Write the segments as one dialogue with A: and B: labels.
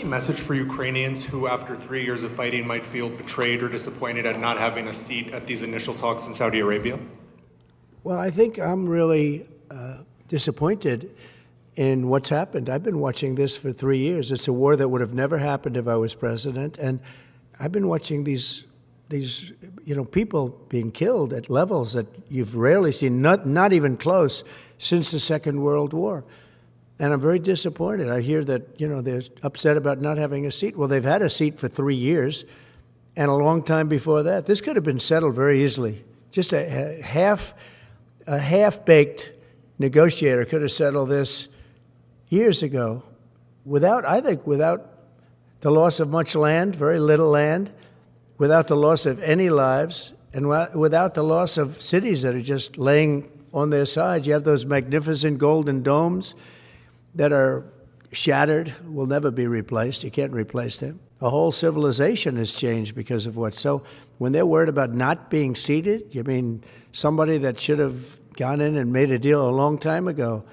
A: a message for Ukrainians who, after 3 years of fighting, might feel betrayed or disappointed at not having a seat at these initial talks in Saudi Arabia?
B: Well, I think I'm really disappointed in what's happened. I've been watching this for 3 years. It's a war that would have never happened if I was president, and I've been watching these people being killed at levels that you've rarely seen, not even close, since the Second World War. And I'm very disappointed. I hear that, they're upset about not having a seat. Well, they've had a seat for 3 years and a long time before that. This could have been settled very easily. Just a half-baked negotiator could have settled this years ago without the loss of much land, very little land, without the loss of any lives, and without the loss of cities that are just laying on their sides. You have those magnificent golden domes that are shattered, will never be replaced. You can't replace them. A whole civilization has changed because of what. So when they're worried about not being seated, you mean somebody that should have gone in and made a deal a long time ago?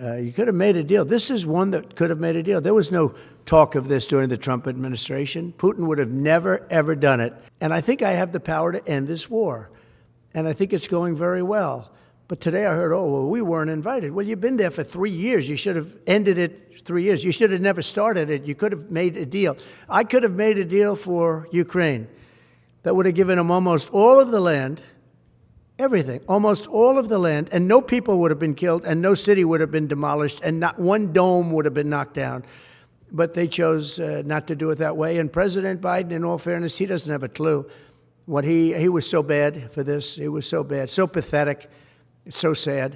B: You could have made a deal. This is one that could have made a deal. There was no talk of this during the Trump administration. Putin would have never, ever done it. And I think I have the power to end this war. And I think it's going very well. But today I heard, we weren't invited. Well, you've been there for 3 years. You should have ended it 3 years. You should have never started it. You could have made a deal. I could have made a deal for Ukraine that would have given them almost all of the land, everything, almost all of the land, and no people would have been killed, and no city would have been demolished, and not one dome would have been knocked down. But they chose not to do it that way. And President Biden, in all fairness, he doesn't have a clue. He was so bad for this. He was so bad, so pathetic. It's so sad.